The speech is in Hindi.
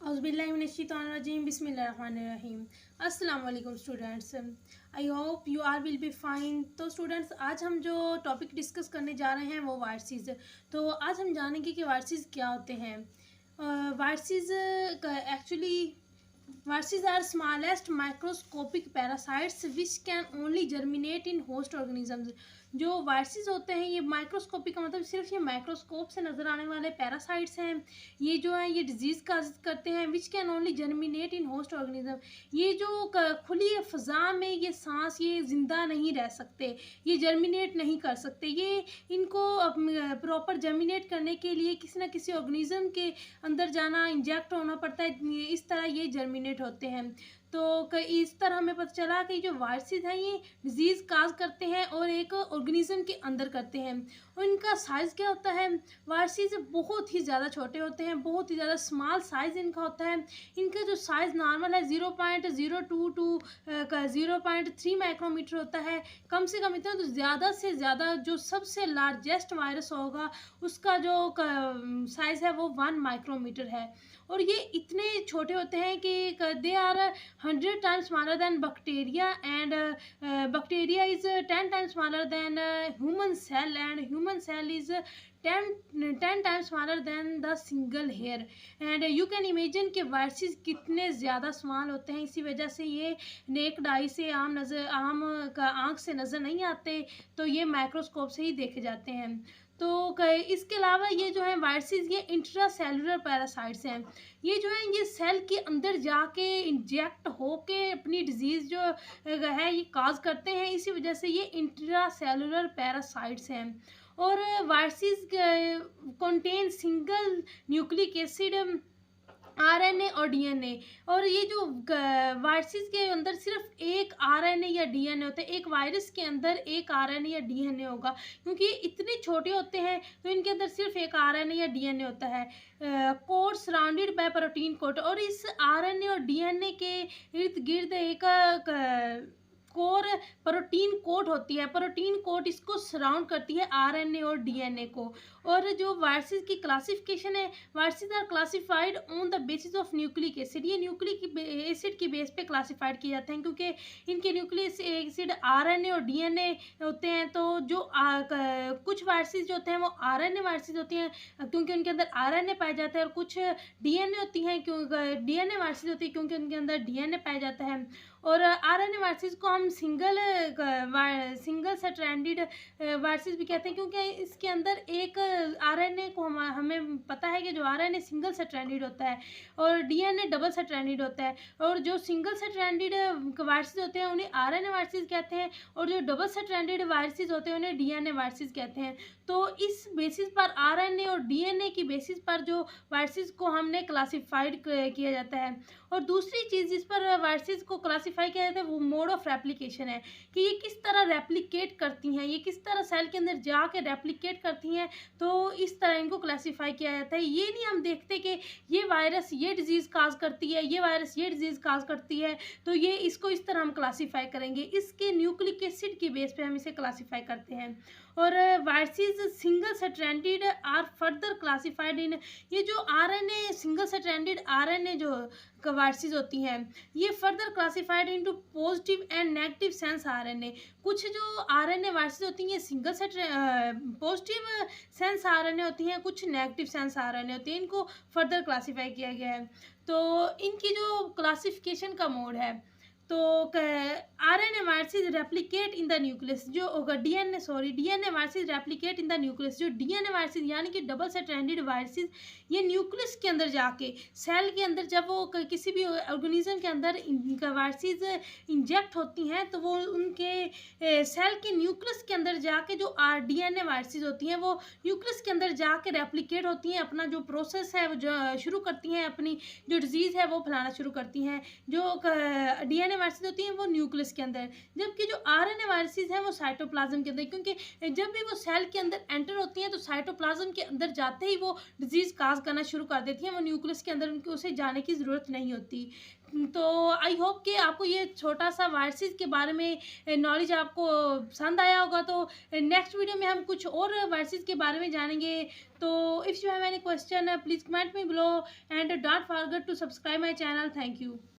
औज़ुबिल्लाहिमिनश्शैतानिर्रजीम बिस्मिल्लाहिर्रहमानिर्रहीम। अस्सलाम वालेकुम students, I hope you are will be fine. तो स्टूडेंट्स, आज हम जो टॉपिक डिस्कस करने जा रहे हैं वो वायरसेस। तो आज हम जानेंगे कि वायरसेस क्या होते हैं। Viruses actually Viruses are smallest microscopic parasites which can only germinate in host organisms। जो वायरसेस होते हैं ये माइक्रोस्कोपिक का मतलब सिर्फ ये माइक्रोस्कोप से नज़र आने वाले पैरासाइट्स हैं। ये जो है ये डिजीज़ काज करते हैं। Which can only germinate in host organism. ये जो खुली फ़ज़ा में ये सांस ये ज़िंदा नहीं रह सकते, ये जर्मिनेट नहीं कर सकते। ये इनको प्रॉपर जर्मिनेट करने के लिए किसी न किसी ऑर्गेनिज्म के अंदर जाना, इंजेक्ट होना पड़ता है। इस तरह ये जर्मिनेट होते हैं। तो इस तरह हमें पता चला कि जो वायरसेस हैं ये डिजीज़ काज करते हैं और एक ऑर्गेनिज्म के अंदर करते हैं। और इनका साइज़ क्या होता है? वायरसेस बहुत ही ज़्यादा छोटे होते हैं, बहुत ही ज़्यादा स्मॉल साइज़ इनका होता है। इनका जो साइज़ नॉर्मल है 0.02 टू 0.3 माइक्रोमीटर होता है। कम से कम इतना, तो ज़्यादा से ज़्यादा जो सबसे लार्जेस्ट वायरस होगा उसका जो साइज़ है वो 1 माइक्रोमीटर है। और ये इतने छोटे होते हैं कि they are 100 times smaller than bacteria and bacteria is 10 times smaller than human cell and human cell is 10 times smaller than the single hair. And you can imagine कि वायरसेस कितने ज़्यादा स्मॉल होते हैं। इसी वजह से ये नेक्ड आई से आम आँख से नज़र नहीं आते, तो ये माइक्रोस्कोप से ही देखे जाते हैं। तो इसके अलावा ये जो है वायरसेस ये इंट्रा सेलुलर पैरासाइट्स हैं। ये जो है ये सेल के अंदर जाके इंजेक्ट होके अपनी डिजीज़ जो है ये काज करते हैं। इसी वजह से ये इंट्रा सेलुलर पैरासाइट्स हैं। और viruses contain single nucleic acid, RNA और डीएनए। और ये जो वायरसेस के अंदर सिर्फ एक आरएनए या डीएनए होता है। एक वायरस के अंदर एक आरएनए या डीएनए होगा, क्योंकि ये इतने छोटे होते हैं तो इनके अंदर सिर्फ एक आरएनए या डीएनए होता है। Coat surrounded by protein coat. और इस आरएनए और डीएनए के इर्द गिर्द एक कोर प्रोटीन कोट होती है। प्रोटीन कोट इसको सराउंड करती है आरएनए और डीएनए को। और जो वायरसेस की क्लासिफिकेशन है, viruses are classified on the basis of nucleic acid. ये न्यूक्लिक एसिड की बेस पे क्लासिफाइड किए जाते हैं, क्योंकि इनके न्यूक्लिक एसिड आरएनए और डीएनए होते हैं। तो जो कुछ वायरसेस जो होते हैं वो आरएनए वायरसेस होती हैं, क्योंकि उनके अंदर आरएनए पाया जाता है। और कुछ डीएनए होती हैं, क्योंकि डीएनए वायरसेस होती है क्योंकि उनके अंदर डीएनए पाया जाता है। और आरएनए वायरसेस को हम सिंगल स्ट्रैंडेड वायरसेस भी कहते हैं, क्योंकि इसके अंदर एक आरएनए को हमें पता है कि जो आरएनए सिंगल स्ट्रैंडेड होता है और डीएनए डबल स्ट्रैंडेड होता है। और जो सिंगल स्ट्रैंडेड वायरसेस होते हैं उन्हें आरएनए वायरसेस कहते हैं, और जो डबल स्ट्रैंडेड वायरसेस होते हैं उन्हें डीएनए वायरसेस कहते हैं। तो इस बेसिस पर आरएनए और डीएनए की बेसिस पर जो वायरसेस को हमने क्लासिफाइड किया जाता है। और दूसरी चीज़ जिस पर वायरसेस को क्लासिफाई किया जाता है वो मोड ऑफ रेप्लिकेशन है, कि ये किस तरह रेप्लिकेट करती हैं, ये किस तरह सेल के अंदर जाके रेप्लिकेट करती हैं। तो इस तरह इनको क्लासिफाई किया जाता है। ये नहीं हम देखते कि ये वायरस ये डिजीज़ काज करती है, ये वायरस ये डिजीज़ काज करती है, तो ये इसको इस तरह हम क्लासिफाई करेंगे। इसके न्यूक्लिक एसिड की बेस पे हम इसे क्लासिफाई करते हैं। और viruses single stranded are further classified in. ये जो आरएनए सिंगल स्ट्रैंडेड आरएनए जो वायरसेस होती हैं ये further classified into positive and negative sense RNA. कुछ जो आरएनए वायरसेस होती हैं ये सिंगल पॉजिटिव सेंस आरएनए होती हैं, कुछ नेगेटिव सेंस आरएनए होती हैं। इनको फर्दर क्लासिफाई किया गया है। तो इनकी जो क्लासिफिकेशन का मोड है, तो RNA viruses replicate in the nucleus. जो होगा DNA viruses replicate in the nucleus. जो डीएनए वायरसेस यानी कि डबल स्ट्रैंडेड वायरसेस ये न्यूक्लियस के अंदर जाके सेल के अंदर जब वो किसी भी ऑर्गेनिज्म के अंदर वायरसेस इंजेक्ट होती हैं तो वो उनके सेल के न्यूक्लियस के अंदर जाके जो डीएनए वायरसेस होती हैं वो न्यूक्लियस के अंदर जाके रेप्लिकेट होती हैं, अपना जो प्रोसेस है वो जो शुरू करती हैं, अपनी जो डिजीज़ है वो फैलाना शुरू करती हैं। जो डीएनए वायरसेस होती हैं वो न्यूक्लियस के अंदर, जबकि जो आरएनए वायरसेस हैं वो साइटोप्लाज्म के अंदर, क्योंकि जब भी वो सेल के अंदर एंटर होती हैं तो साइटोप्लाज्म के अंदर जाते ही वो डिजीज़ काज पास करना शुरू कर देती हैं, वो न्यूक्लियस के अंदर उनको उसे जाने की ज़रूरत नहीं होती। तो आई होप कि आपको ये छोटा-सा वायरसेस के बारे में नॉलेज आपको पसंद आया होगा। तो नेक्स्ट वीडियो में हम कुछ और वायरसेस के बारे में जानेंगे। तो if you have any question please comment me below and don't forget to subscribe my channel. Thank you.